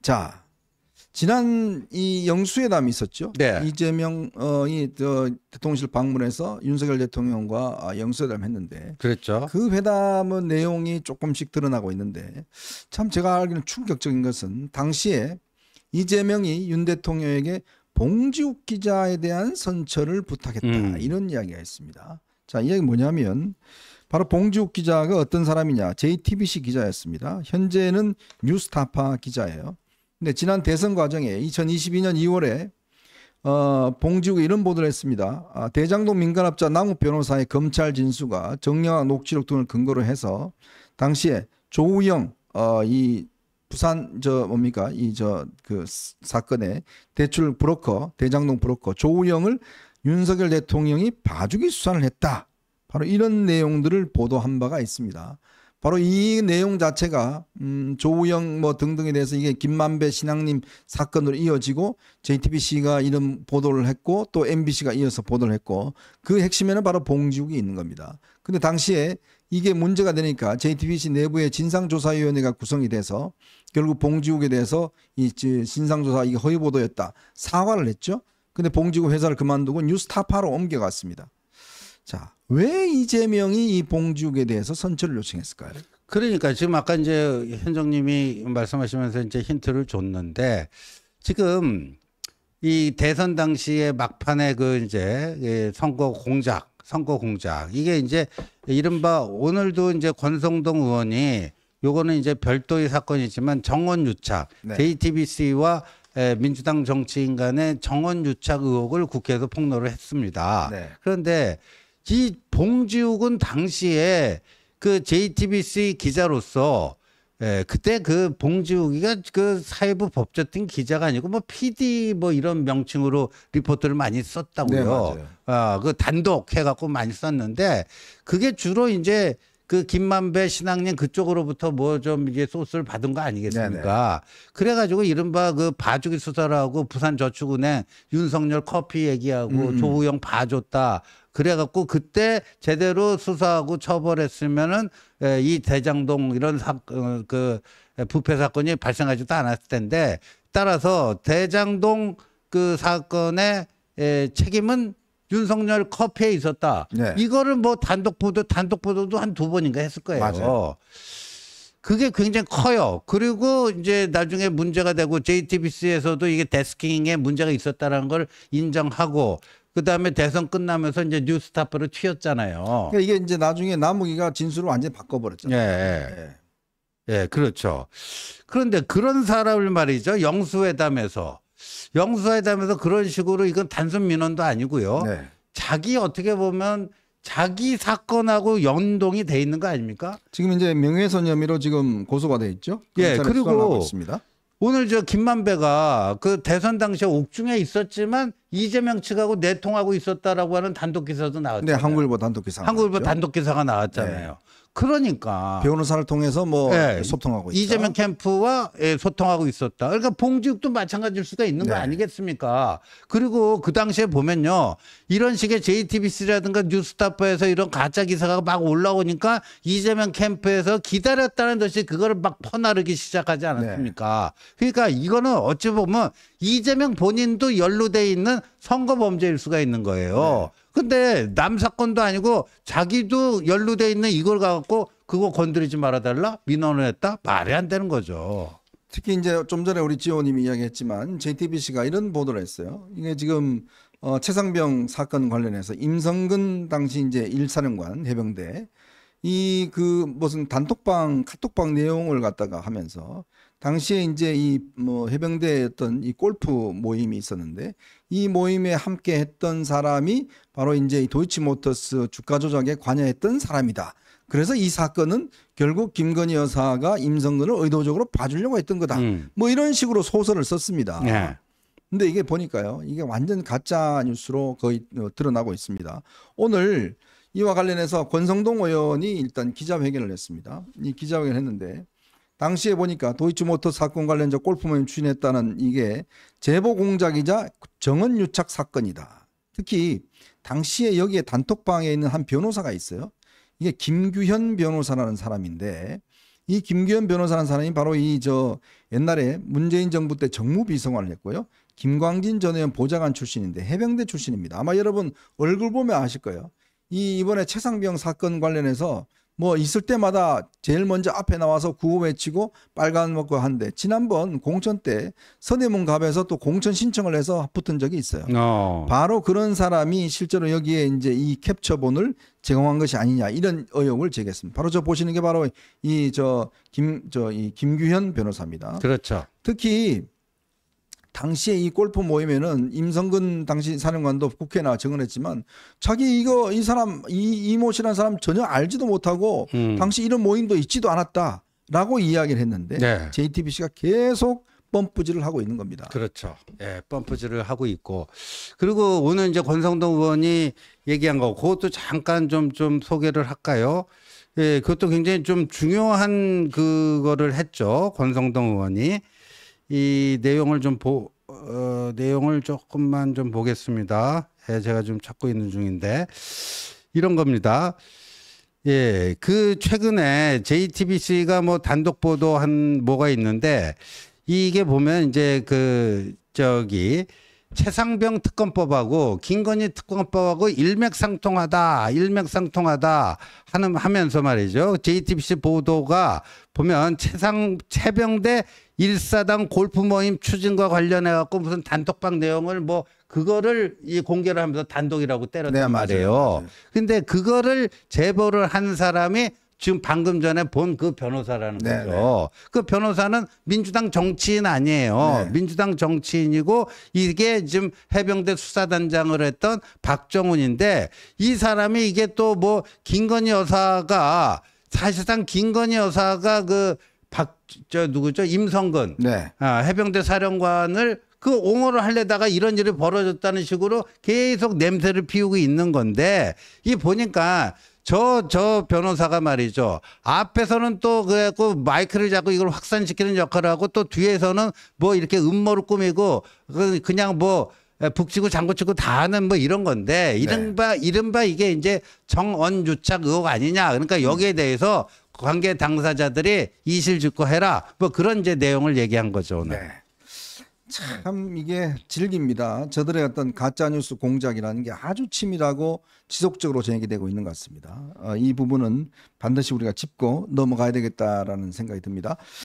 자, 지난 이 영수회담이 있었죠. 네. 이재명 대통령실 방문해서 윤석열 대통령과 영수회담을 했는데 그랬죠. 그 회담의 내용이 조금씩 드러나고 있는데 참 제가 알기로는 충격적인 것은 당시에 이재명이 윤 대통령에게 봉지욱 기자에 대한 선처를 부탁했다. 이런 이야기가 있습니다. 자, 이 이야기 뭐냐면 바로 봉지욱 기자가 어떤 사람이냐. JTBC 기자였습니다. 현재는 뉴스타파 기자예요. 근데 지난 대선 과정에 2022년 2월에 봉지욱이 이런 보도를 했습니다. 대장동 민간업자 남욱 변호사의 검찰 진술과 정영학 녹취록 등을 근거로 해서 당시에 조우영 이 부산 그 사건의 대출 브로커 대장동 브로커 조우영을 윤석열 대통령이 봐주기 수사를 했다. 바로 이런 내용들을 보도한 바가 있습니다. 바로 이 내용 자체가 조우영 뭐 등등에 대해서 이게 김만배 신앙님 사건으로 이어지고 JTBC가 이런 보도를 했고 또 MBC가 이어서 보도를 했고 그 핵심에는 바로 봉지욱이 있는 겁니다. 근데 당시에 이게 문제가 되니까 JTBC 내부의 진상조사위원회가 구성이 돼서 결국 봉지욱에 대해서 이 진상조사 이게 허위 보도였다 사과를 했죠. 근데 봉지욱 회사를 그만두고 뉴스타파로 옮겨갔습니다. 자, 왜 이재명이 이 봉지욱에 대해서 선처를 요청했을까요? 그러니까 지금 아까 이제 현정님이 말씀하시면서 이제 힌트를 줬는데 지금 이 대선 당시에 막판에 그 이제 선거 공작 이게 이제 이른바 오늘도 이제 권성동 의원이 요거는 이제 별도의 사건이지만 정원 유착 네. JTBC와 민주당 정치인 간의 정원 유착 의혹을 국회에서 폭로를 했습니다. 네. 그런데 이 봉지욱은 당시에 그 JTBC 기자로서 그때 그 봉지욱이가 그 사회부 법조팀 기자가 아니고 뭐 PD 뭐 이런 명칭으로 리포트를 많이 썼다고요. 네, 맞아요. 그 단독 해갖고 많이 썼는데 그게 주로 그 김만배 신앙님 그쪽으로부터 뭐 좀 이제 소스를 받은 거 아니겠습니까? 네네. 그래가지고 이른바 그 봐주기 수사라고 부산저축은행 윤석열 커피 얘기하고 조우영 봐줬다. 그래갖고 그때 제대로 수사하고 처벌했으면은 이 대장동 이런 그 부패 사건이 발생하지도 않았을 텐데 따라서 대장동 그 사건의 책임은 윤석열 커피에 있었다. 네. 이거를 뭐 단독 보도도 한 2번인가 했을 거예요. 맞아요. 그게 굉장히 커요. 그리고 이제 나중에 문제가 되고 JTBC에서도 이게 데스킹에 문제가 있었다는 걸 인정하고 그다음에 대선 끝나면서 이제 뉴스타파로 튀었잖아요. 그러니까 이게 이제 나중에 남욱이가 진술을 완전히 바꿔버렸잖아요. 예, 그렇죠. 그런데 그런 사람을 말이죠. 영수회담에서 그런 식으로 이건 단순 민원도 아니고요. 네. 자기 어떻게 보면 자기 사건하고 연동이 돼 있는 거 아닙니까? 지금 이제 명예훼손 혐의로 지금 고소가 돼 있죠. 예, 그리고 오늘 저 김만배가 그 대선 당시에 옥중에 있었지만 이재명 측하고 내통하고 있었다라고 하는 단독 기사도 나왔잖아요. 네, 한국일보 단독 기사가 나왔잖아요. 네. 그러니까 변호사를 통해서 뭐 소통하고 있다. 이재명 캠프와 소통하고 있었다. 그러니까 봉지욱도 마찬가지일 수가 있는 거 아니겠습니까? 그리고 그 당시에 보면요. 이런 식의 JTBC라든가 뉴스타파에서 이런 가짜 기사가 막 올라오니까 이재명 캠프에서 기다렸다는 듯이 그거를 막 퍼나르기 시작하지 않았습니까? 그러니까 이거는 어찌 보면 이재명 본인도 연루돼 있는 선거 범죄일 수가 있는 거예요. 근데 남 사건도 아니고 자기도 연루돼 있는 이걸 갖고 그거 건드리지 말아달라? 민원을 했다? 말이 안 되는 거죠. 특히 이제 좀 전에 우리 지호님이 이야기했지만 JTBC가 이런 보도를 했어요. 이게 지금 최상병 사건 관련해서 임성근 당시 이제 1사령관 해병대 이 그 무슨 단톡방 카톡방 내용을 갖다가 하면서 당시에 이제 이 뭐 해병대의 어떤 이 골프 모임이 있었는데 이 모임에 함께 했던 사람이 바로 이제 이 도이치모터스 주가 조작에 관여했던 사람이다. 그래서 이 사건은 결국 김건희 여사가 임성근을 의도적으로 봐주려고 했던 거다. 뭐 이런 식으로 소설을 썼습니다. 근데 이게 보니까요. 이게 완전 가짜 뉴스로 거의 드러나고 있습니다. 오늘 이와 관련해서 권성동 의원이 일단 기자회견을 했습니다. 이 기자회견을 했는데 당시에 보니까 도이치모터 사건 관련자 골프 모임 추진했다는 이게 제보 공작이자 정원 유착 사건이다. 특히 당시에 여기에 단톡방에 있는 한 변호사가 있어요. 이게 김규현 변호사라는 사람인데 이 김규현 변호사라는 사람이 바로 이 옛날에 문재인 정부 때 정무비서관을 했고요. 김광진 전 의원 보좌관 출신인데 해병대 출신입니다. 아마 여러분 얼굴 보면 아실 거예요. 이번에 최상병 사건 관련해서 뭐 있을 때마다 제일 먼저 앞에 나와서 구호 외치고 빨간 먹고 한데 지난번 공천 때 서대문 갑에서 또 공천 신청을 해서 붙은 적이 있어요. 바로 그런 사람이 실제로 여기에 이제 이 캡처본을 제공한 것이 아니냐 이런 의혹을 제기했습니다. 바로 저 보시는 게 바로 이 김규현 변호사입니다. 그렇죠. 특히 당시에 이 골프 모임에는 임성근 당시 사령관도 국회에 나와 증언했지만 자기 이 사람 이모 씨라는 사람 전혀 알지도 못하고 당시 이런 모임도 있지도 않았다라고 이야기를 했는데 네. JTBC가 계속 펌프질을 하고 있는 겁니다. 그렇죠. 예, 펌프질을 하고 있고 그리고 오늘 이제 권성동 의원이 얘기한 거 그것도 잠깐 좀 소개를 할까요? 예, 그것도 굉장히 좀 중요한 그거를 했죠. 권성동 의원이. 이 내용을 내용을 조금만 좀 보겠습니다. 예, 제가 좀 찾고 있는 중인데 이런 겁니다. 예, 최근에 JTBC가 뭐 단독 보도한 뭐가 있는데 이게 보면 이제 최상병 특검법하고 김건희 특검법하고 일맥상통하다 하면서 말이죠. JTBC 보도가 보면 최병대 1사당 골프 모임 추진과 관련해 갖고 무슨 단톡방 내용을 뭐 그거를 공개를 하면서 단독이라고 때렸단 말이에요. 맞아요. 근데 그거를 제보를 한 사람이 지금 방금 전에 본 그 변호사라는 거죠. 그 변호사는 민주당 정치인 아니에요. 네. 민주당 정치인이고 이게 지금 해병대 수사단장을 했던 박정훈인데 이 사람이 이게 또 뭐 김건희 여사가 사실상 김건희 여사가 누구죠? 임성근. 네. 해병대 사령관을 옹호를 하려다가 이런 일이 벌어졌다는 식으로 계속 냄새를 피우고 있는 건데 이 보니까 저 변호사가 말이죠. 앞에서는 또 그래갖고 마이크를 잡고 이걸 확산시키는 역할을 하고 또 뒤에서는 뭐 이렇게 음모를 꾸미고 그냥 뭐 북치고 장구치고 다 하는 뭐 이런 건데 이른바 이게 이제 정언유착 의혹 아니냐. 그러니까 여기에 대해서 관계 당사자들이 이실직고해라. 뭐 그런 이제 내용을 얘기한 거죠 오늘. 네. 참 이게 질깁니다. 저들의 어떤 가짜뉴스 공작이라는 게 아주 치밀하고 지속적으로 진행이 되고 있는 것 같습니다. 이 부분은 반드시 우리가 짚고 넘어가야 되겠다라는 생각이 듭니다.